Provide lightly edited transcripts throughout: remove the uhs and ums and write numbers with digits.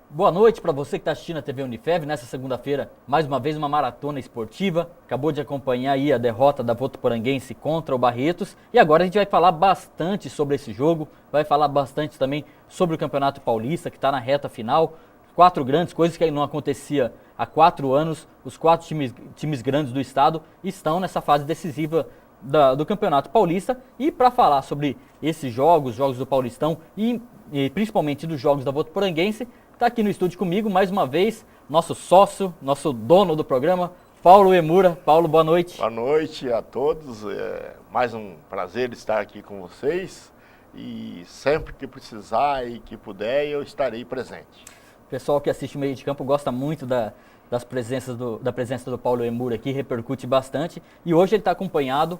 Boa noite para você que está assistindo a TV Unifev. Nessa segunda-feira, mais uma vez uma maratona esportiva. Acabou de acompanhar aí a derrota da Votuporanguense contra o Barretos. E agora a gente vai falar bastante sobre esse jogo. Vai falar bastante também sobre o Campeonato Paulista, que está na reta final. 4 grandes, coisas que não acontecia há 4 anos. Os 4 times grandes do estado estão nessa fase decisiva do Campeonato Paulista. E para falar sobre esses jogos do Paulistão e principalmente dos jogos da Votuporanguense, está aqui no estúdio comigo, mais uma vez, nosso sócio, nosso dono do programa, Paulo Emura. Paulo, boa noite. Boa noite a todos. Mais um prazer estar aqui com vocês. E sempre que precisar e que puder, eu estarei presente. O pessoal que assiste o Meio de Campo gosta muito da presença do Paulo Emura aqui, repercute bastante. E hoje ele está acompanhado,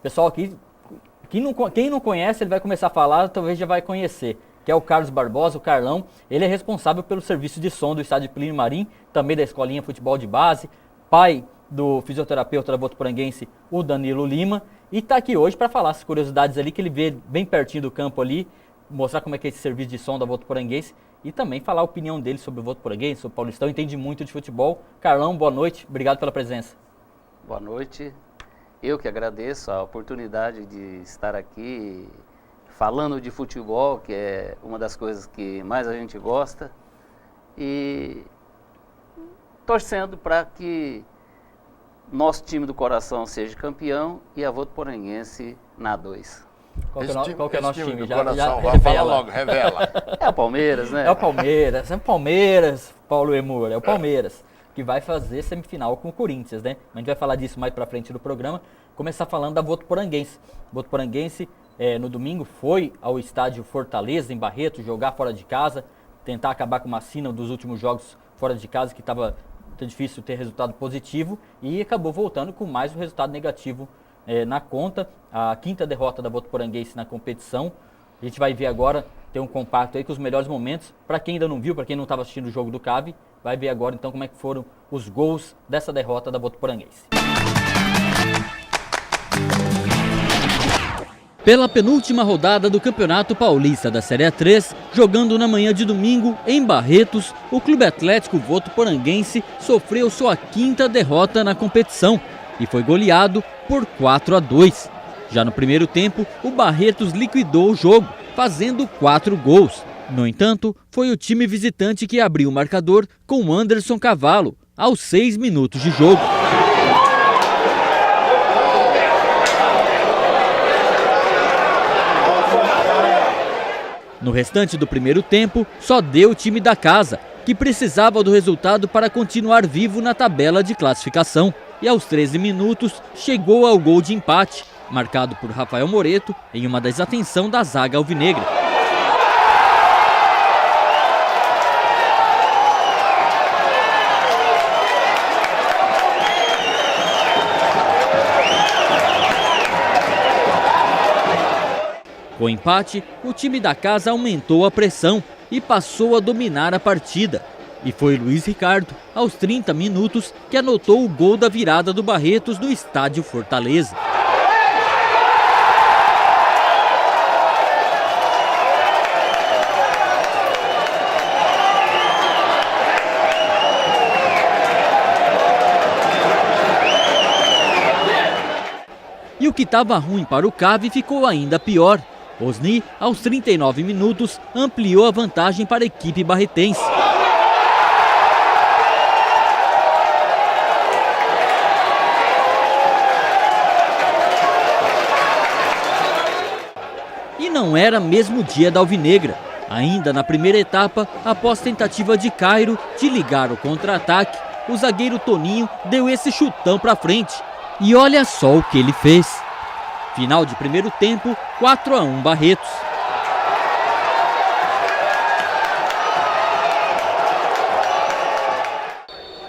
pessoal aqui, quem não conhece, ele vai começar a falar, talvez já vai conhecer, que é o Carlos Barbosa, o Carlão. Ele é responsável pelo serviço de som do estádio Plínio Marim, também da escolinha futebol de base, pai do fisioterapeuta da Votuporanguense, o Danilo Lima, e está aqui hoje para falar as curiosidades ali, que ele vê bem pertinho do campo ali, mostrar como é que é esse serviço de som da Votuporanguense e também falar a opinião dele sobre o Votuporanguense, sobre o Paulistão, entende muito de futebol. Carlão, boa noite, obrigado pela presença. Boa noite, eu que agradeço a oportunidade de estar aqui falando de futebol, que é uma das coisas que mais a gente gosta, e torcendo para que nosso time do coração seja campeão e a Votuporanguense na 2. Qual que é o nosso time? Já fala logo, revela. É o Palmeiras, né? É o Palmeiras, Paulo Emura, é o Palmeiras, que vai fazer semifinal com o Corinthians, né? A gente vai falar disso mais pra frente do programa. Começar falando da Votuporanguense. Votuporanguense, no domingo, foi ao estádio Fortaleza, em Barretos, jogar fora de casa, tentar acabar com uma sina dos últimos jogos fora de casa, que estava difícil ter resultado positivo, e acabou voltando com mais um resultado negativo na conta. A 5ª derrota da Votuporanguense na competição. A gente vai ver agora, tem um compacto aí com os melhores momentos. Para quem ainda não viu, para quem não estava assistindo o jogo do CAV, vai ver agora então como é que foram os gols dessa derrota da Votuporanguense. Pela penúltima rodada do Campeonato Paulista da Série A3, jogando na manhã de domingo em Barretos, o Clube Atlético Votuporanguense sofreu sua 5ª derrota na competição e foi goleado por 4-2. Já no primeiro tempo, o Barretos liquidou o jogo, fazendo 4 gols. No entanto, foi o time visitante que abriu o marcador com Anderson Cavalo, aos 6 minutos de jogo. No restante do primeiro tempo, só deu o time da casa, que precisava do resultado para continuar vivo na tabela de classificação. E aos 13 minutos, chegou ao gol de empate, marcado por Rafael Moreto em uma desatenção da zaga alvinegra. Com o empate, o time da casa aumentou a pressão e passou a dominar a partida. E foi Luiz Ricardo, aos 30 minutos, que anotou o gol da virada do Barretos no estádio Fortaleza. E o que estava ruim para o CAV ficou ainda pior. Osni, aos 39 minutos, ampliou a vantagem para a equipe barretense. E não era mesmo o dia da alvinegra. Ainda na primeira etapa, após tentativa de Cairo de ligar o contra-ataque, o zagueiro Toninho deu esse chutão para frente. E olha só o que ele fez. Final de primeiro tempo, 4-1 Barretos.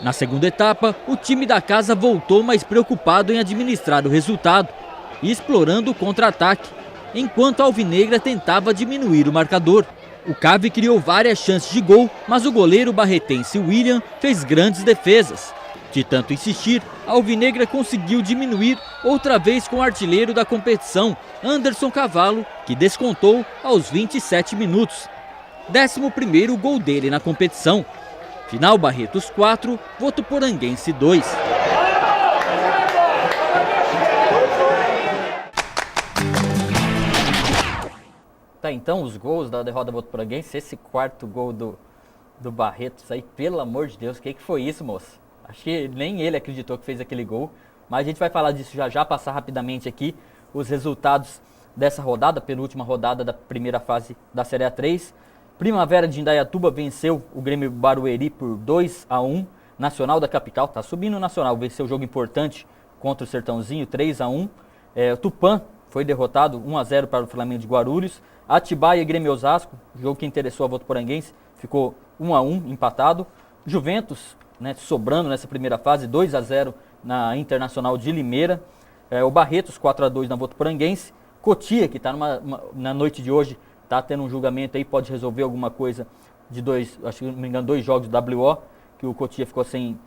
Na segunda etapa, o time da casa voltou mais preocupado em administrar o resultado e explorando o contra-ataque, enquanto a alvinegra tentava diminuir o marcador. O CAV criou várias chances de gol, mas o goleiro barretense William fez grandes defesas. De tanto insistir, a alvinegra conseguiu diminuir outra vez com o artilheiro da competição, Anderson Cavalo, que descontou aos 27 minutos. 11º gol dele na competição. Final Barretos 4, Votuporanguense 2. Tá, então os gols da derrota do Votuporanguense, esse quarto gol do Barretos aí, pelo amor de Deus, o que foi isso, moço? Acho que nem ele acreditou que fez aquele gol, mas a gente vai falar disso já, passar rapidamente aqui os resultados dessa rodada, penúltima rodada da primeira fase da Série A3. Primavera de Indaiatuba venceu o Grêmio Barueri por 2-1. Nacional da capital, tá subindo o Nacional, venceu o jogo importante contra o Sertãozinho, 3-1. O Tupã foi derrotado 1-0 para o Flamengo de Guarulhos. Atibaia e Grêmio Osasco, jogo que interessou a Votuporanguense, ficou 1-1, empatado. Juventus, né, sobrando nessa primeira fase, 2-0 na Internacional de Limeira. O Barretos, 4-2 na Votuporanguense. Cotia, que está na noite de hoje, está tendo um julgamento aí, pode resolver alguma coisa de acho que não me engano, 2 jogos do WO, que o Cotia ficou sem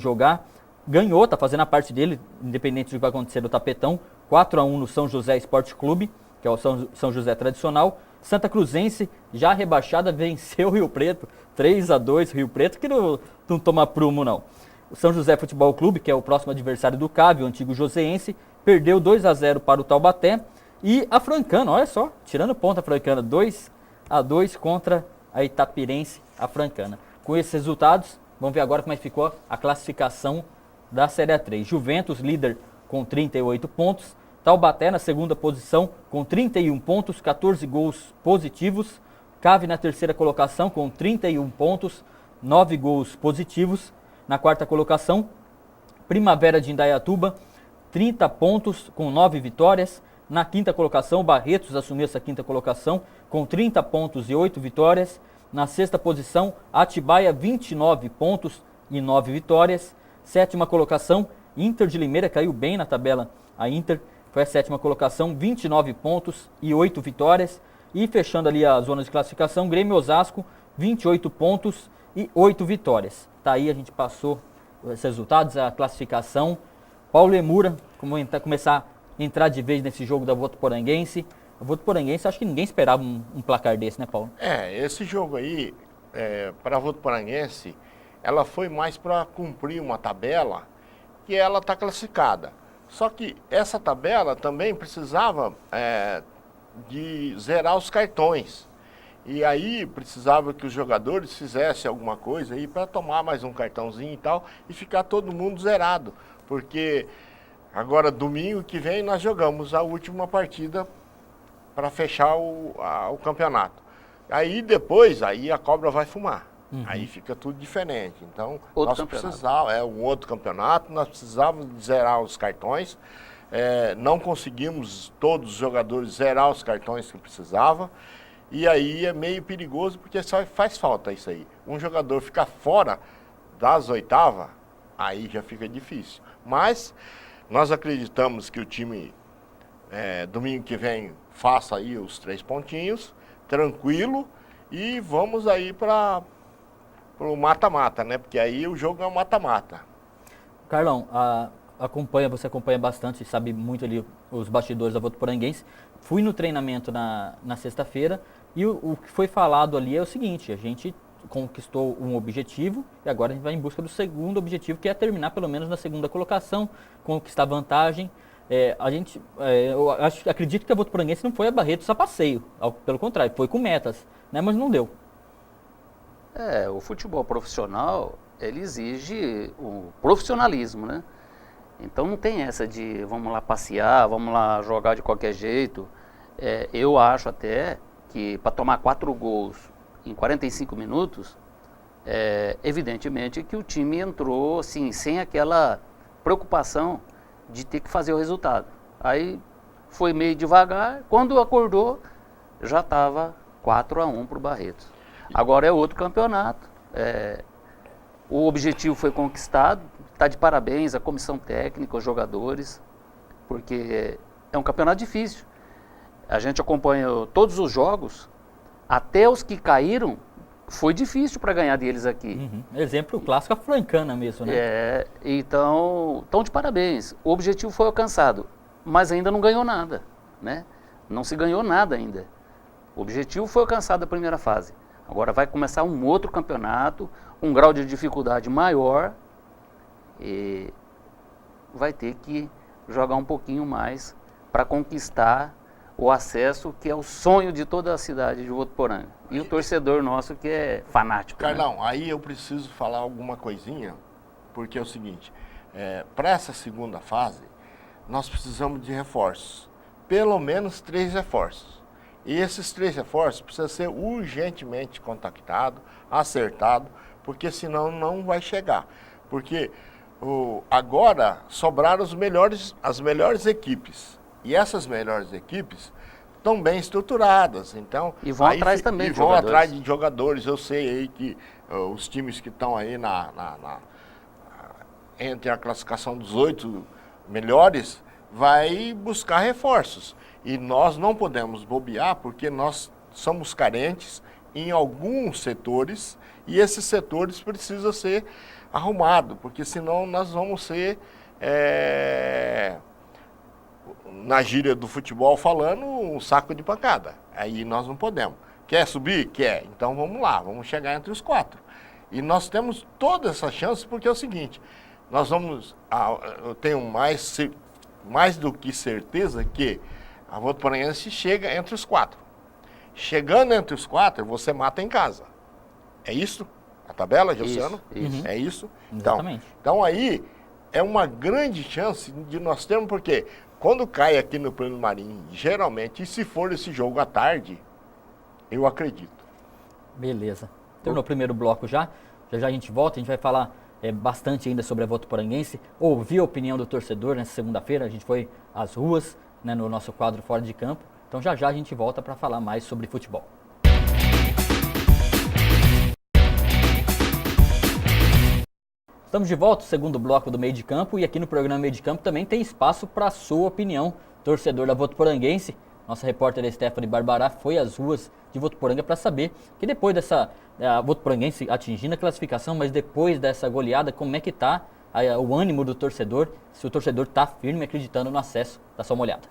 jogar. Ganhou, está fazendo a parte dele, independente do que vai acontecer do Tapetão. 4-1 no São José Esporte Clube, que é o São José tradicional. Santa Cruzense, já rebaixada, venceu o Rio Preto, 3-2, Rio Preto, que não toma prumo não. O São José Futebol Clube, que é o próximo adversário do CAV, o antigo joseense, perdeu 2-0 para o Taubaté. E a Francana, olha só, tirando ponta a Francana, 2-2 contra a Itapirense, a Francana. Com esses resultados, vamos ver agora como é que ficou a classificação da Série A3. Juventus, líder com 38 pontos. Taubaté na segunda posição com 31 pontos, 14 gols positivos. CAV na terceira colocação com 31 pontos, 9 gols positivos. Na quarta colocação, Primavera de Indaiatuba, 30 pontos com 9 vitórias. Na quinta colocação, Barretos assumiu essa quinta colocação com 30 pontos e 8 vitórias. Na sexta posição, Atibaia, 29 pontos e 9 vitórias. Sétima colocação, Inter de Limeira, caiu bem na tabela. A Inter foi a sétima colocação, 29 pontos e 8 vitórias. E fechando ali a zona de classificação, Grêmio Osasco, 28 pontos e 8 vitórias. Tá aí, a gente passou os resultados, a classificação. Paulo Emura, começar a entrar de vez nesse jogo da Votuporanguense. A Votuporanguense, acho que ninguém esperava um placar desse, né, Paulo? Esse jogo aí, para a Votuporanguense, ela foi mais para cumprir uma tabela que ela está classificada. Só que essa tabela também precisava de zerar os cartões. E aí precisava que os jogadores fizessem alguma coisa aí para tomar mais um cartãozinho e tal, e ficar todo mundo zerado. Porque agora, domingo que vem, nós jogamos a última partida para fechar o campeonato. Aí depois, aí a cobra vai fumar. Uhum. Aí fica tudo diferente. Então, nós precisávamos, um outro campeonato, nós precisávamos zerar os cartões. Não conseguimos todos os jogadores zerar os cartões que precisava. E aí é meio perigoso, porque só faz falta isso aí. Um jogador ficar fora das oitavas, aí já fica difícil. Mas nós acreditamos que o time, domingo que vem, faça aí os 3 pontinhos, tranquilo, e vamos aí para o mata-mata, né? Porque aí o jogo é um mata-mata. Carlão, você acompanha bastante, sabe muito ali os bastidores da Votuporanguense. Fui no treinamento na sexta-feira e o que foi falado ali é o seguinte: a gente conquistou um objetivo e agora a gente vai em busca do segundo objetivo, que é terminar pelo menos na segunda colocação, conquistar vantagem. Eu acredito que a Votuporanguense não foi a Barretos a passeio, pelo contrário, foi com metas, né, mas não deu. O futebol profissional, ele exige o profissionalismo, né? Então não tem essa de vamos lá passear, vamos lá jogar de qualquer jeito. Eu acho até que para tomar 4 gols em 45 minutos, evidentemente que o time entrou assim, sem aquela preocupação de ter que fazer o resultado. Aí foi meio devagar, quando acordou já estava 4-1 para o Barretos. Agora é outro campeonato, O objetivo foi conquistado, está de parabéns a comissão técnica, os jogadores, porque é um campeonato difícil. A gente acompanhou todos os jogos, até os que caíram, foi difícil para ganhar deles aqui. Exemplo clássico, a Francana mesmo, né? Então de parabéns. O objetivo foi alcançado, mas ainda não ganhou nada, né? Não se ganhou nada ainda. O objetivo foi alcançado a primeira fase. Agora vai começar um outro campeonato, um grau de dificuldade maior, e vai ter que jogar um pouquinho mais para conquistar o acesso, que é o sonho de toda a cidade de Votuporanga. E o torcedor nosso que é fanático. Carlão, né? aí eu preciso falar alguma coisinha, porque é o seguinte, para essa segunda fase, nós precisamos de reforços. Pelo menos 3 reforços. E esses 3 reforços precisam ser urgentemente contactados, acertados, porque senão não vai chegar. Porque agora sobraram as melhores equipes. E essas melhores equipes estão bem estruturadas. Então, e vão atrás também de jogadores. Vão atrás de jogadores. Eu sei aí que os times que estão aí entre a classificação dos 8 melhores vai buscar reforços. E nós não podemos bobear porque nós somos carentes em alguns setores e esses setores precisam ser arrumados, porque senão nós vamos ser, na gíria do futebol falando, um saco de pancada. Aí nós não podemos. Quer subir? Quer. Então vamos lá, vamos chegar entre os 4. E nós temos toda essa chance porque é o seguinte, eu tenho mais do que certeza que a Votuporanguense chega entre os 4. Chegando entre os 4, você mata em casa. É isso? A tabela, Josiano? Isso. É isso? Exatamente. Então aí é uma grande chance de nós termos, porque quando cai aqui no Plano Marim, geralmente, e se for esse jogo à tarde, eu acredito. Beleza. Terminou o primeiro bloco já. Já a gente volta, a gente vai falar bastante ainda sobre a Votuporanguense, ouvir a opinião do torcedor nessa segunda-feira. A gente foi às ruas, né, no nosso quadro Fora de Campo. Então já a gente volta para falar mais sobre futebol. Estamos de volta, segundo bloco do Meio de Campo, e aqui no programa Meio de Campo também tem espaço para a sua opinião, torcedor da Votuporanguense. Nossa repórter Stephanie Barbará foi às ruas de Votuporanga para saber que depois dessa Votuporanguense atingindo a classificação, mas depois dessa goleada, como é que está o ânimo do torcedor, se o torcedor está firme acreditando no acesso. Dá só uma olhada.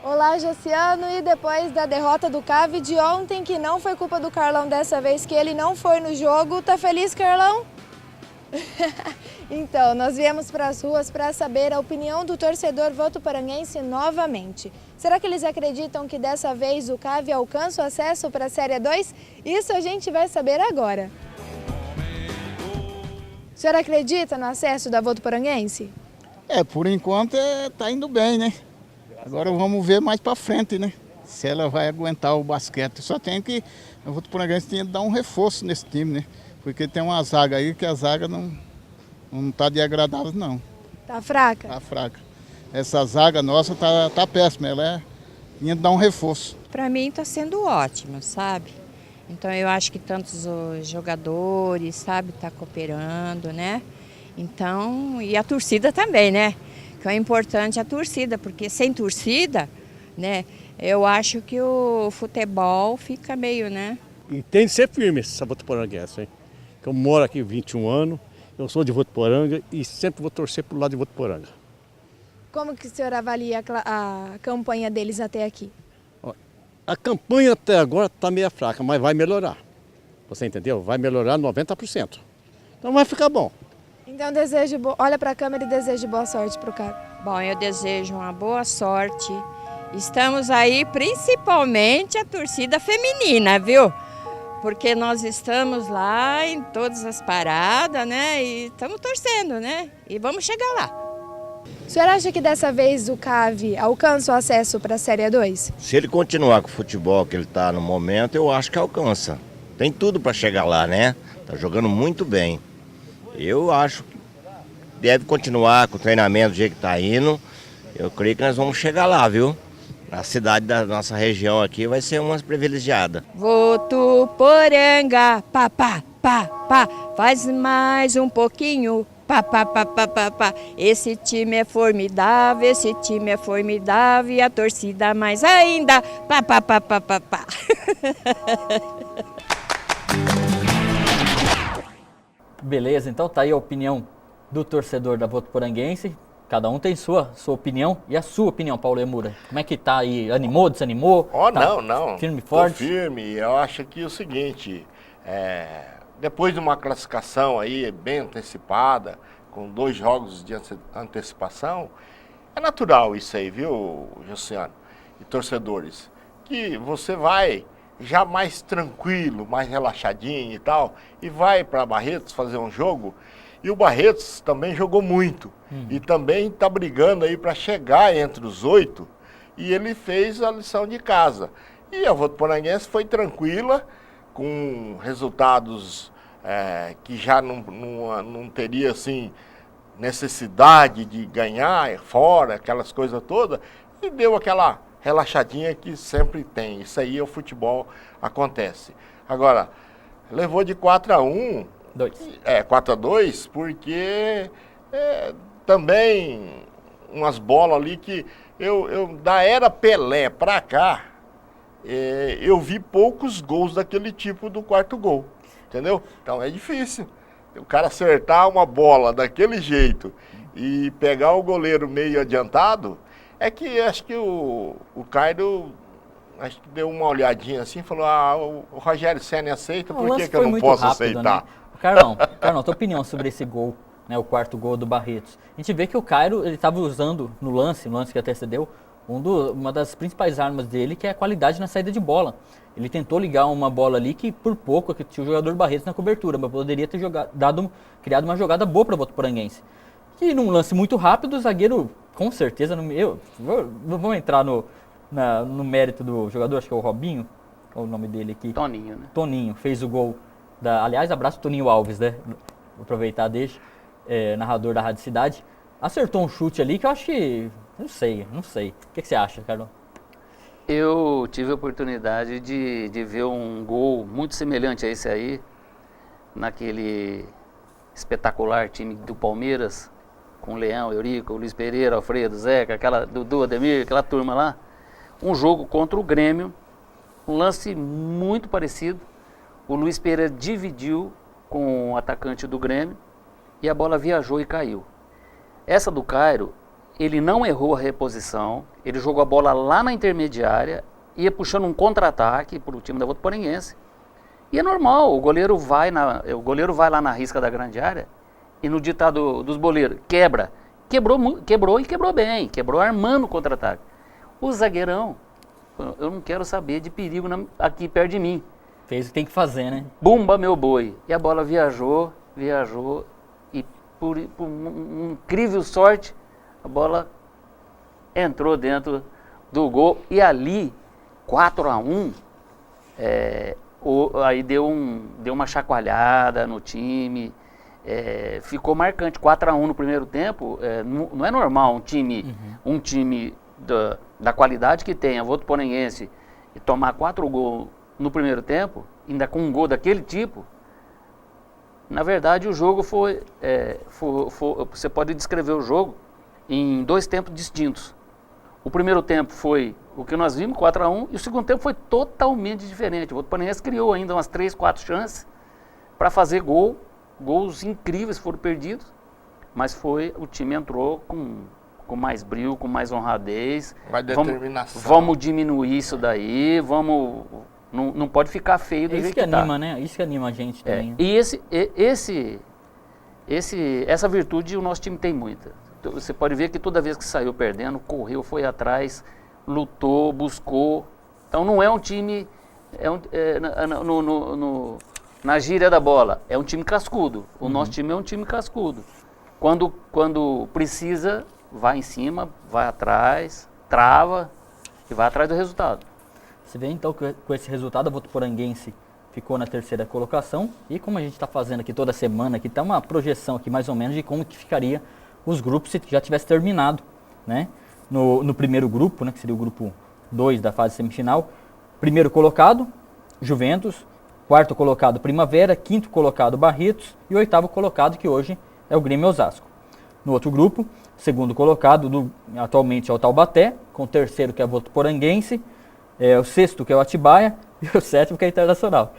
Olá, Josiano, e depois da derrota do CAV de ontem, que não foi culpa do Carlão dessa vez, que ele não foi no jogo, tá feliz, Carlão? Então, nós viemos para as ruas para saber a opinião do torcedor votuporanguense novamente. Será que eles acreditam que dessa vez o CAV alcança o acesso para a Série 2? Isso a gente vai saber agora. O senhor acredita no acesso da Votuporanguense? Por enquanto tá indo bem, né? Agora vamos ver mais para frente, né? Se ela vai aguentar o basquete. Só tem que a Votuporanguense tem que dar um reforço nesse time, né? Porque tem uma zaga aí que a zaga não tá de agradável, não. Tá fraca? Tá fraca. Essa zaga nossa tá péssima, ela tinha de dar um reforço. Para mim tá sendo ótimo, sabe? Então eu acho que tantos os jogadores, sabe, tá cooperando, né? Então, e a torcida também, né? Que é importante a torcida, porque sem torcida, né, eu acho que o futebol fica meio, né? E tem de ser firme essa Votuporanguense, hein? Eu moro aqui há 21 anos, eu sou de Votuporanga e sempre vou torcer pro lado de Votuporanga. Como que o senhor avalia a campanha deles até aqui? A campanha até agora está meio fraca, mas vai melhorar. Você entendeu? Vai melhorar 90%. Então vai ficar bom. Então olha para a câmera e desejo boa sorte para o CAV. Bom, eu desejo uma boa sorte. Estamos aí principalmente a torcida feminina, viu? Porque nós estamos lá em todas as paradas, né? E estamos torcendo, né? E vamos chegar lá. O senhor acha que dessa vez o CAV alcança o acesso para a Série 2? Se ele continuar com o futebol que ele está no momento, eu acho que alcança. Tem tudo para chegar lá, né? Tá jogando muito bem. Eu acho que deve continuar com o treinamento do jeito que está indo. Eu creio que nós vamos chegar lá, viu? A cidade da nossa região aqui vai ser uma privilegiada. Votuporanga, pá, pá, pá, pá, faz mais um pouquinho, pá, pá, pá, pá, pá, pá. Esse time é formidável, esse time é formidável e a torcida mais ainda, pá, pá, pá, pá, pá, pá. Beleza, então tá aí a opinião do torcedor da Votuporanguense. Cada um tem sua opinião. E a sua opinião, Paulo Emura? Como é que tá aí? Animou, desanimou? Tá Não. Firme e forte? Tô firme. Eu acho que é o seguinte, depois de uma classificação aí bem antecipada, com 2 jogos de antecipação, é natural isso aí, viu, Josiano e torcedores? Que você vai já mais tranquilo, mais relaxadinho e tal, e vai para Barretos fazer um jogo. E o Barretos também jogou muito. E também está brigando aí para chegar entre os 8. E ele fez a lição de casa. E a Votuporanguense foi tranquila, com resultados que já não teria assim, necessidade de ganhar fora, aquelas coisas todas. E deu aquela relaxadinha que sempre tem. Isso aí, o futebol acontece. Agora, levou de 4-1. 4-2, porque também umas bolas ali que eu da era Pelé pra cá, eu vi poucos gols daquele tipo do 4º gol, entendeu? Então é difícil. O cara acertar uma bola daquele jeito e pegar o goleiro meio adiantado, é que acho que o Cairo acho que deu uma olhadinha assim e falou, o Rogério Ceni aceita, por que eu não posso aceitar? Né? Carlão, tua opinião sobre esse gol, né, o 4º gol do Barretos. A gente vê que o Cairo, ele estava usando no lance que antecedeu, uma das principais armas dele, que é a qualidade na saída de bola. Ele tentou ligar uma bola ali que por pouco que tinha o jogador Barretos na cobertura, mas poderia ter criado uma jogada boa para o Votuporanguense. E num lance muito rápido, o zagueiro, com certeza, vamos entrar no mérito do jogador, acho que é o Robinho, qual é o nome dele aqui? Toninho, né? Toninho, fez o gol. Aliás, abraço Toninho Alves, né? Vou aproveitar, narrador da Rádio Cidade. Acertou um chute ali que eu acho que... Não sei. O que você acha, Carlão? Eu tive a oportunidade de ver um gol muito semelhante a esse aí, naquele espetacular time do Palmeiras, com o Leão, Eurico, o Luiz Pereira, Alfredo, Zeca, aquela Dudu, Ademir, aquela turma lá. Um jogo contra o Grêmio, um lance muito parecido. O Luiz Pereira dividiu com o atacante do Grêmio e a bola viajou e caiu. Essa do Cairo, ele não errou a reposição, ele jogou a bola lá na intermediária, ia puxando um contra-ataque para o time da Votuporanguense. E é normal, o goleiro vai lá na risca da grande área e no ditado dos boleiros, quebrou e quebrou bem, quebrou armando o contra-ataque. O zagueirão, eu não quero saber de perigo aqui perto de mim. Fez o que tem que fazer, né? Bumba, meu boi. E a bola viajou, e por uma incrível sorte, a bola entrou dentro do gol. E ali, 4-1, aí deu uma chacoalhada no time, ficou marcante. 4-1 no primeiro tempo, não é normal um time da qualidade que tem a Votuporanguense e tomar 4 gols no primeiro tempo, ainda com um gol daquele tipo. Na verdade, o jogo foi você pode descrever o jogo em 2 tempos distintos. O primeiro tempo foi o que nós vimos, 4-1, e o segundo tempo foi totalmente diferente. O Votuporanguense criou ainda umas 3, 4 chances para fazer gols incríveis foram perdidos, mas o time entrou com mais brilho, com mais honradez. Mais determinação. Vamos diminuir isso daí, não pode ficar feio do jeito que anima, tá. né? Isso que anima a gente também. E essa virtude o nosso time tem muita. Você pode ver que toda vez que saiu perdendo, correu, foi atrás, lutou, buscou. Então não é um time, na gíria da bola, é um time cascudo. O nosso time é um time cascudo. Quando precisa, vai em cima, vai atrás, trava e vai atrás do resultado. Você vê então que com esse resultado a Votuporanguense ficou na 3ª colocação, e como a gente está fazendo aqui toda semana, aqui está uma projeção aqui mais ou menos de como que ficaria os grupos se já tivesse terminado, né? No primeiro grupo, né, que seria o grupo 2 da fase semifinal. Primeiro colocado, Juventus. Quarto colocado, Primavera. Quinto colocado, Barretos. E oitavo colocado, que hoje é o Grêmio Osasco. No outro grupo, segundo colocado atualmente é o Taubaté, com o terceiro que é o Votuporanguense, o sexto que é o Atibaia e o sétimo que é o Internacional.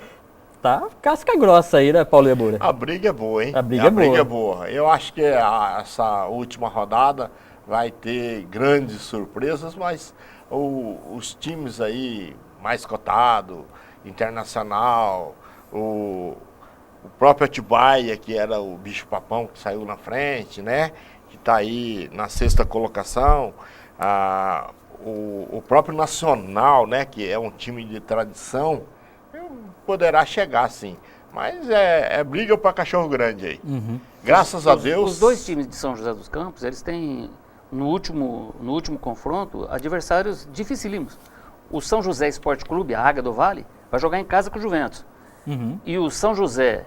Tá casca grossa aí, né, Paulo Iabura? A briga é boa, hein? A briga é boa. Eu acho que essa última rodada vai ter grandes surpresas, mas os times aí mais cotados, Internacional, o próprio Atibaia, que era o bicho-papão que saiu na frente, né? Que está aí na 6ª colocação. O próprio Nacional, né? Que é um time de tradição, poderá chegar, sim. Mas é briga para cachorro grande aí. Uhum. Graças a Deus. Os dois times de São José dos Campos, eles têm, no último confronto, adversários dificílimos. O São José Esporte Clube, a Águia do Vale, vai jogar em casa com o Juventus. Uhum. E o São José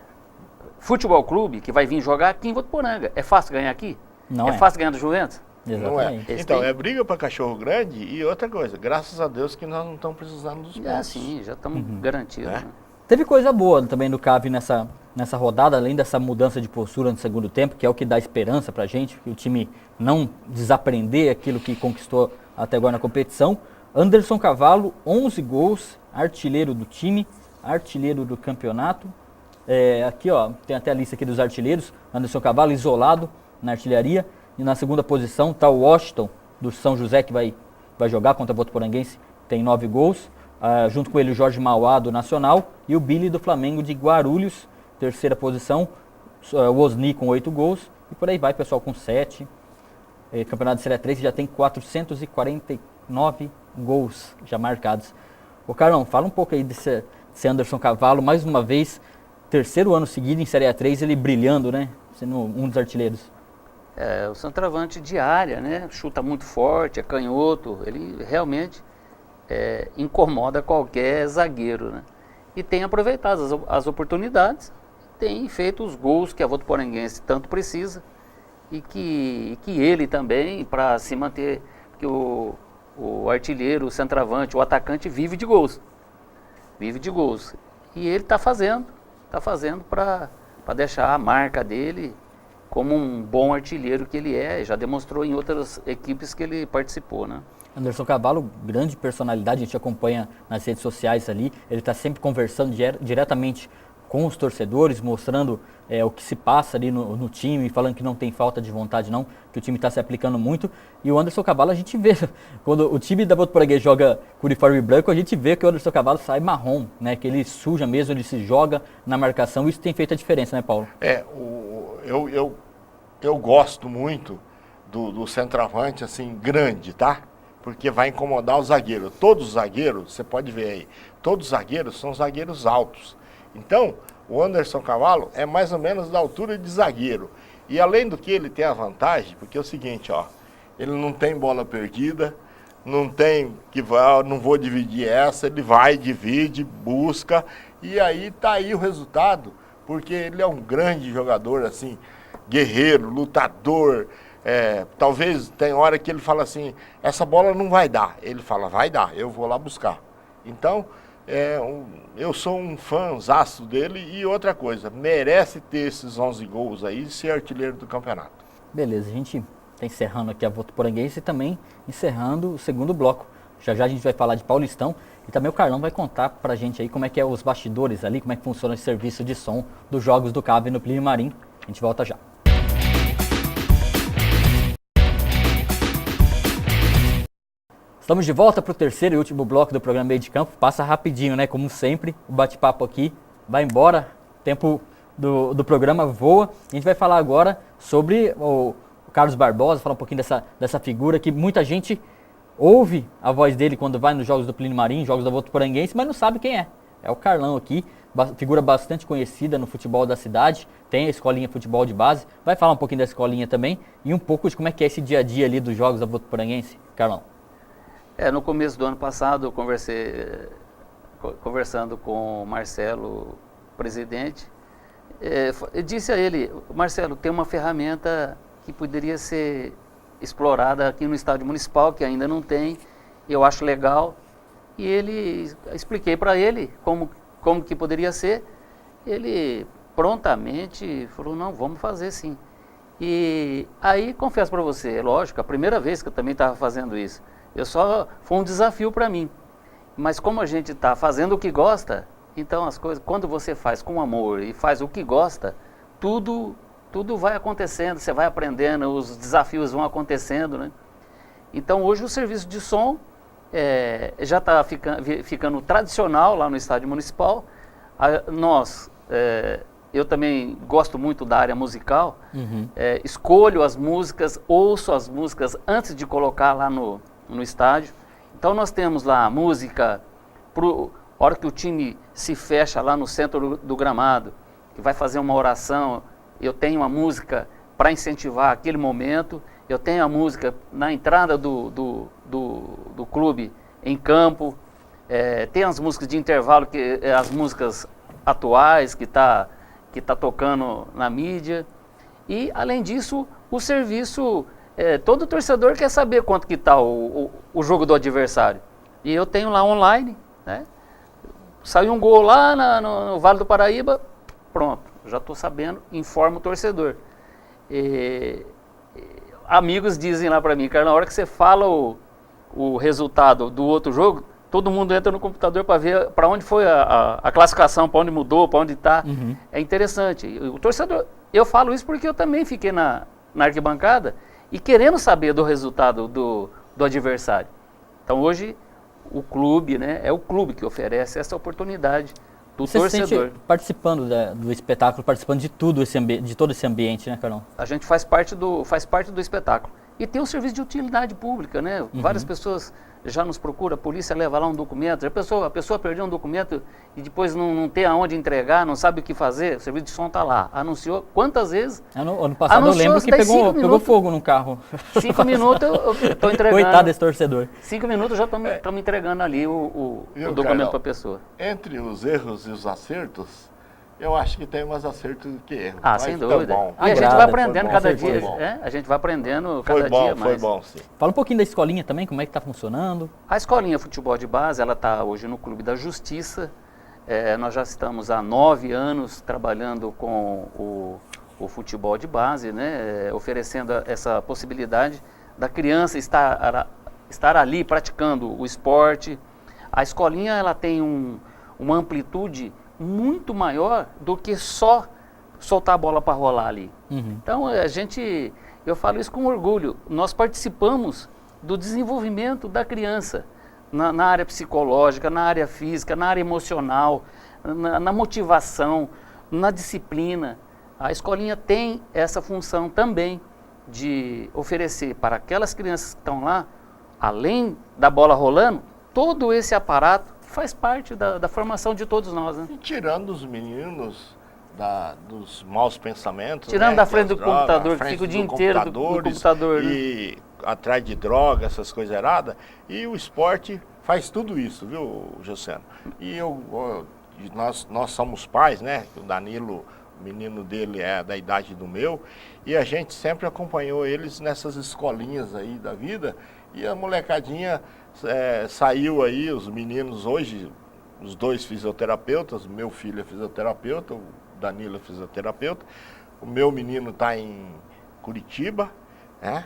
Futebol Clube, que vai vir jogar aqui em Votuporanga. É fácil ganhar aqui? Não é. Fácil ganhar do Juventus? Não é. Exatamente. Então, é briga para cachorro grande e outra coisa, graças a Deus que nós não estamos precisando dos pontos. Sim, já estamos garantidos. É. Né? Teve coisa boa também do CAV nessa rodada, além dessa mudança de postura no segundo tempo, que é o que dá esperança pra gente, que o time não desaprender aquilo que conquistou até agora na competição. Anderson Cavalo, 11 gols, artilheiro do time, artilheiro do campeonato. Aqui, ó, tem até a lista aqui dos artilheiros. Anderson Cavalo isolado na artilharia. E na segunda posição está o Washington, do São José, que vai jogar contra o Votuporanguense, tem 9 gols. Junto com ele o Jorge Mauá, do Nacional. E o Billy, do Flamengo, de Guarulhos, terceira posição. O Osni com 8 gols. E por aí vai, pessoal, com 7. Campeonato de Série 3 já tem 449 gols já marcados. Ô Carlão, fala um pouco aí desse Anderson Cavalo, mais uma vez, terceiro ano seguido em Série A3, ele brilhando, né? Sendo um dos artilheiros. O centroavante de área, né? Chuta muito forte, é canhoto, ele realmente incomoda qualquer zagueiro, né? E tem aproveitado as oportunidades, tem feito os gols que a Votuporanguense tanto precisa e que ele também, para se manter, que o artilheiro, o centroavante, o atacante vive de gols. Vive de gols. E ele está fazendo para deixar a marca dele como um bom artilheiro que ele é, já demonstrou em outras equipes que ele participou, né? Anderson Cavalo, grande personalidade, a gente acompanha nas redes sociais ali, ele está sempre conversando diretamente com os torcedores, mostrando o que se passa ali no time, falando que não tem falta de vontade não, que o time está se aplicando muito. E o Anderson Cavalo a gente vê, quando o time da Votuporanguense joga com uniforme branco, a gente vê que o Anderson Cavalo sai marrom, né? Que ele suja mesmo, ele se joga na marcação, isso tem feito a diferença, né, Paulo? Eu gosto muito do centroavante, assim, grande, tá? Porque vai incomodar o zagueiro. Todos os zagueiros, você pode ver aí, todos os zagueiros são zagueiros altos. Então, o Anderson Cavalo é mais ou menos da altura de zagueiro. E além do que ele tem a vantagem, porque é o seguinte, ó, ele não tem bola perdida, não tem não vou dividir essa, ele vai, divide, busca, e aí tá aí o resultado, porque ele é um grande jogador, assim, guerreiro, lutador. Talvez tem hora que ele fala assim, essa bola não vai dar. Ele fala, vai dar, eu vou lá buscar. Então, eu sou um fãzaço dele e outra coisa, merece ter esses 11 gols aí e ser artilheiro do campeonato. Beleza, a gente está encerrando aqui a Votuporanguense e também encerrando o segundo bloco. Já já a gente vai falar de Paulistão e também o Carlão vai contar pra gente aí como é que é os bastidores ali, como é que funciona esse serviço de som dos jogos do CAV no Plínio Marim. A gente volta já. Estamos de volta para o terceiro e último bloco do programa Meio de Campo. Passa rapidinho, né? Como sempre, o bate-papo aqui vai embora, o tempo do programa voa. A gente vai falar agora sobre o Carlos Barbosa, falar um pouquinho dessa figura que muita gente ouve a voz dele quando vai nos jogos do Plínio Marim, jogos da Votuporanguense, mas não sabe quem é. É o Carlão aqui, figura bastante conhecida no futebol da cidade, tem a escolinha futebol de base, vai falar um pouquinho da escolinha também e um pouco de como é que é esse dia a dia ali dos jogos da Votuporanguense, Carlão. No começo do ano passado, eu conversando com o Marcelo, presidente, eu disse a ele, Marcelo, tem uma ferramenta que poderia ser explorada aqui no estádio municipal, que ainda não tem, eu acho legal. E expliquei para ele como que poderia ser. Ele prontamente falou, não, vamos fazer sim. E aí, confesso para você, lógico, a primeira vez que eu também estava fazendo isso, foi um desafio para mim. Mas como a gente está fazendo o que gosta, então as coisas, quando você faz com amor e faz o que gosta, tudo vai acontecendo, você vai aprendendo, os desafios vão acontecendo, né? Então hoje o serviço de som já está ficando tradicional lá no Estádio Municipal. Eu também gosto muito da área musical, escolho as músicas, ouço as músicas antes de colocar lá no estádio. Então nós temos lá a música, a hora que o time se fecha lá no centro do gramado, que vai fazer uma oração, eu tenho uma música para incentivar aquele momento, eu tenho a música na entrada do clube em campo, tem as músicas de intervalo, que as músicas atuais que tá tocando na mídia. E além disso, o serviço, todo torcedor quer saber quanto que está o jogo do adversário. E eu tenho lá online, né? Saiu um gol lá no Vale do Paraíba, pronto, já estou sabendo, informo o torcedor. Amigos dizem lá para mim, cara, na hora que você fala o resultado do outro jogo, todo mundo entra no computador para ver para onde foi a classificação, para onde mudou, para onde está. É interessante. O torcedor, eu falo isso porque eu também fiquei na arquibancada e querendo saber do resultado do adversário. Então hoje o clube, né, é o clube que oferece essa oportunidade do Você torcedor. Se sente participando do espetáculo, participando de de todo esse ambiente, né, Carlão? A gente faz parte do espetáculo. E tem o serviço de utilidade pública, né? Várias pessoas já nos procuram, a polícia leva lá um documento, a pessoa perdeu um documento e depois não tem aonde entregar, não sabe o que fazer, o serviço de som está lá. Anunciou quantas vezes? Ano passado eu lembro que pegou fogo no carro. 5 minutos eu estou entregando. Coitado desse torcedor. 5 minutos já estamos entregando ali o documento para a pessoa. Entre os erros e os acertos, eu acho que tem mais acerto do que erro. Sem dúvida. Bom. E a gente vai aprendendo cada dia. A gente vai aprendendo cada dia mais. Foi bom, sim. Fala um pouquinho da escolinha também, como é que está funcionando? A escolinha Futebol de Base, ela está hoje no Clube da Justiça. Nós já estamos há 9 anos trabalhando com o futebol de base, né? Oferecendo essa possibilidade da criança estar ali praticando o esporte. A escolinha ela tem uma amplitude muito maior do que só soltar a bola para rolar ali. Então eu falo isso com orgulho, nós participamos do desenvolvimento da criança na área psicológica, na área física, na área emocional, na motivação, na disciplina. A escolinha tem essa função também de oferecer para aquelas crianças que estão lá, além da bola rolando, todo esse aparato faz parte da formação de todos nós, né? E tirando os meninos dos maus pensamentos, tirando né, da frente do computador, que fica o dia inteiro do computador. E atrás de droga, essas coisas erradas. E o esporte faz tudo isso, viu, Jusseno? E nós somos pais, né? O Danilo, o menino dele é da idade do meu, e a gente sempre acompanhou eles nessas escolinhas aí da vida, e a molecadinha saiu aí, os meninos hoje, os 2 fisioterapeutas, meu filho é fisioterapeuta, o Danilo é fisioterapeuta, o meu menino está em Curitiba, né?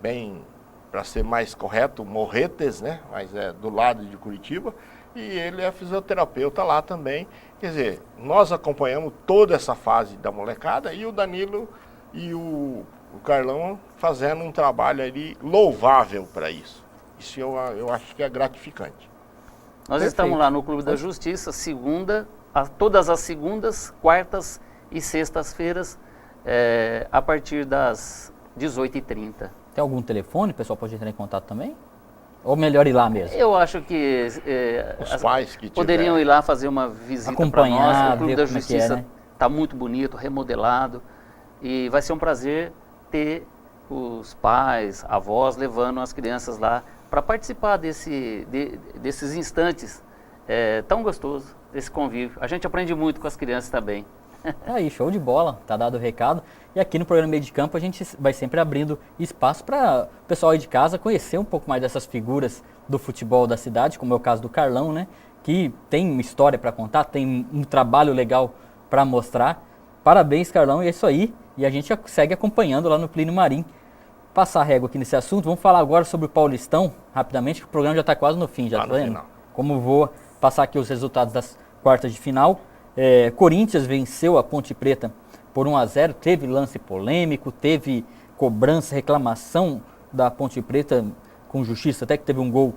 Bem, para ser mais correto, Morretes, né? Mas é do lado de Curitiba, e ele é fisioterapeuta lá também. Quer dizer, nós acompanhamos toda essa fase da molecada, e o Danilo e o Carlão fazendo um trabalho ali louvável para isso. Isso eu acho que é gratificante. Nós estamos lá no Clube da Justiça, todas as segundas, quartas e sextas-feiras, a partir das 18h30. Tem algum telefone? O pessoal pode entrar em contato também? Ou melhor ir lá mesmo? Eu acho que os pais que poderiam ir lá fazer uma visita para nós. O Clube da Justiça está muito bonito, remodelado. E vai ser um prazer ter os pais, avós, levando as crianças lá para participar desses instantes tão gostosos, desse convívio. A gente aprende muito com as crianças também. Aí, show de bola, tá dado o recado. E aqui no programa Meio de Campo a gente vai sempre abrindo espaço para o pessoal aí de casa conhecer um pouco mais dessas figuras do futebol da cidade, como é o caso do Carlão, né? Que tem uma história para contar, tem um trabalho legal para mostrar. Parabéns, Carlão, e é isso aí. E a gente segue acompanhando lá no Plínio Marim. Passar a régua aqui nesse assunto, vamos falar agora sobre o Paulistão, rapidamente, que o programa já está quase no fim, já tá vendo? Como vou passar aqui os resultados das quartas de final. Corinthians venceu a Ponte Preta por 1-0, teve lance polêmico, teve cobrança, reclamação da Ponte Preta com justiça, até que teve um gol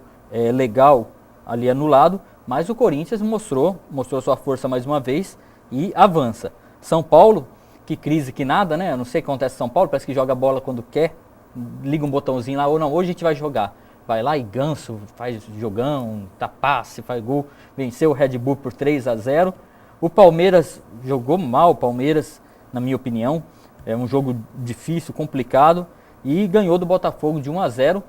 legal ali anulado, mas o Corinthians mostrou sua força mais uma vez e avança. São Paulo, que crise que nada, né? Eu não sei o que acontece em São Paulo, parece que joga bola quando quer, liga um botãozinho lá, ou não, hoje a gente vai jogar. Vai lá e Ganso faz jogão, dá passe, faz gol, venceu o Red Bull por 3-0. O Palmeiras jogou mal, na minha opinião, é um jogo difícil, complicado, e ganhou do Botafogo de 1-0.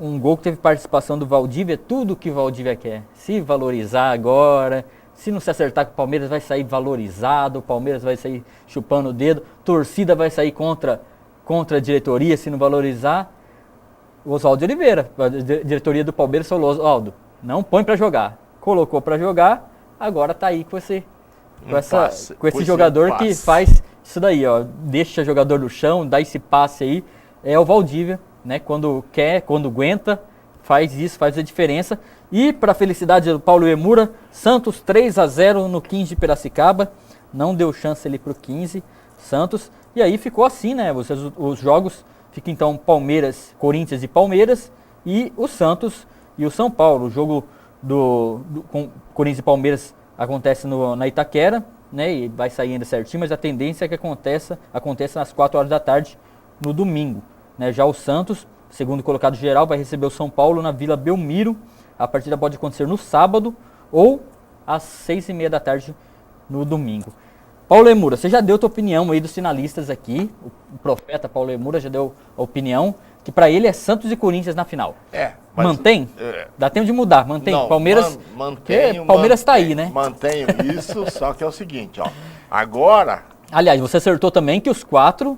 Um gol que teve participação do Valdívia, tudo que o Valdívia quer, se valorizar agora, se não se acertar com o Palmeiras vai sair valorizado, o Palmeiras vai sair chupando o dedo, torcida vai sair contra a diretoria se não valorizar. O Oswaldo Oliveira, a diretoria do Palmeiras falou, Oswaldo, não põe para jogar. Colocou para jogar, agora tá aí com esse jogador que faz isso daí, ó, deixa o jogador no chão, dá esse passe aí, é o Valdívia, né, quando quer, quando aguenta, faz isso, faz a diferença. E para a felicidade do Paulo Emura, Santos 3-0 no 15 de Piracicaba, não deu chance ali pro 15, Santos, e aí ficou assim, né, os jogos. Fica então Palmeiras, Corinthians e Palmeiras, e o Santos e o São Paulo. O jogo com Corinthians e Palmeiras acontece na Itaquera, né, e vai sair ainda certinho, mas a tendência é que aconteça às 4 horas da tarde no domingo. Né. Já o Santos, segundo colocado geral, vai receber o São Paulo na Vila Belmiro. A partida pode acontecer no sábado ou às 6h30 da tarde no domingo. Paulo Emura, você já deu a tua opinião aí dos finalistas aqui, o profeta Paulo Emura já deu a opinião, que para ele é Santos e Corinthians na final. Mantém? Dá tempo de mudar, mantém. Não, Palmeiras, mantenho, Palmeiras está aí, né? Mantenho isso, só que é o seguinte, ó, agora... Aliás, você acertou também que os quatro...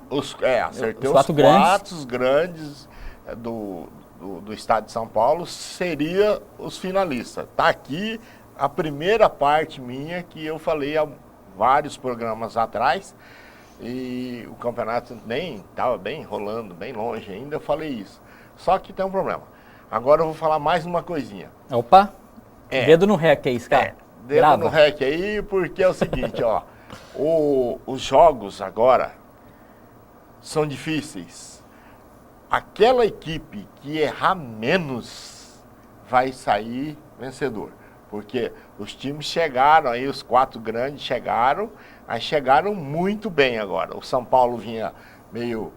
Acertei os quatro grandes do estado de São Paulo seria os finalistas. Tá aqui a primeira parte minha que eu falei há vários programas atrás, e o campeonato nem estava bem rolando, bem longe ainda, eu falei isso. Só que tem um problema. Agora eu vou falar mais uma coisinha. Opa, dedo no rec aí, cara. Dedo no rec aí, porque é o seguinte, ó, os jogos agora são difíceis. Aquela equipe que errar menos vai sair vencedor. Porque os times chegaram, aí os 4 grandes chegaram muito bem agora. O São Paulo vinha meio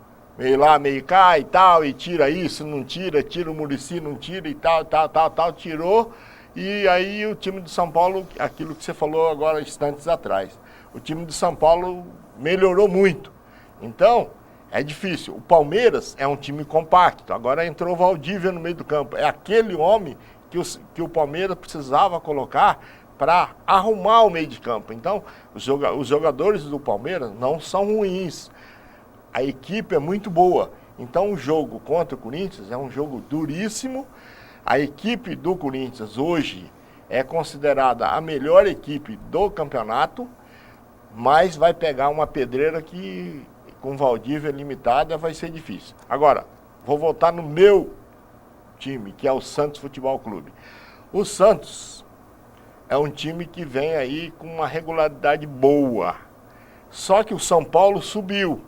lá, meio cá e tal, e tira isso, não tira o Muricy, não tira e tal, tirou. E aí o time do São Paulo, aquilo que você falou agora instantes atrás, o time do São Paulo melhorou muito. Então, é difícil. O Palmeiras é um time compacto, agora entrou o Valdívia no meio do campo. É aquele homem que o Palmeiras precisava colocar para arrumar o meio de campo. Então, os jogadores do Palmeiras não são ruins. A equipe é muito boa. Então, o jogo contra o Corinthians é um jogo duríssimo. A equipe do Corinthians hoje é considerada a melhor equipe do campeonato, mas vai pegar uma pedreira que, com Valdívia limitada, vai ser difícil. Agora, vou voltar no meu time, que é o Santos Futebol Clube. O Santos é um time que vem aí com uma regularidade boa. Só que o São Paulo subiu,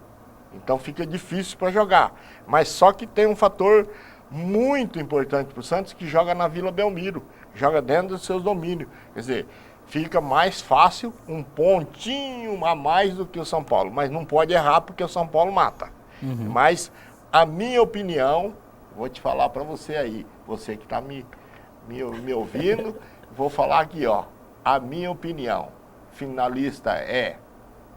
então fica difícil para jogar. Mas só que tem um fator muito importante para o Santos, que joga na Vila Belmiro, joga dentro dos seus domínios. Quer dizer, fica mais fácil, um pontinho a mais do que o São Paulo. Mas não pode errar, porque o São Paulo mata. Mas a minha opinião... Vou te falar para você aí, você que está me ouvindo, vou falar aqui, ó, a minha opinião, finalista é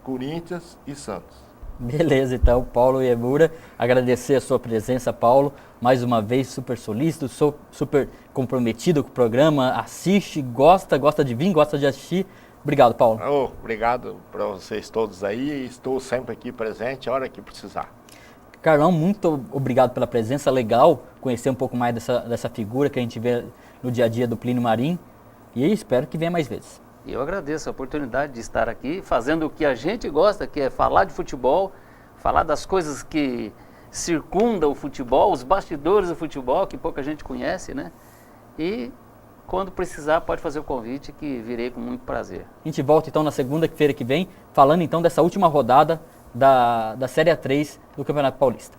Corinthians e Santos. Beleza, então, Paulo Emura, agradecer a sua presença, Paulo, mais uma vez, super solícito, super comprometido com o programa, assiste, gosta de vir, gosta de assistir Obrigado, Paulo. Obrigado para vocês todos aí. Estou sempre aqui presente a hora que precisar. Carlão, muito obrigado pela presença. Legal conhecer um pouco mais dessa figura que a gente vê no dia a dia do Plínio Marim. E espero que venha mais vezes. Eu agradeço a oportunidade de estar aqui fazendo o que a gente gosta, que é falar de futebol, falar das coisas que circundam o futebol, os bastidores do futebol, que pouca gente conhece, né? E quando precisar, pode fazer o convite, que virei com muito prazer. A gente volta então na segunda-feira que vem, falando então dessa última rodada da Série A3 do Campeonato Paulista.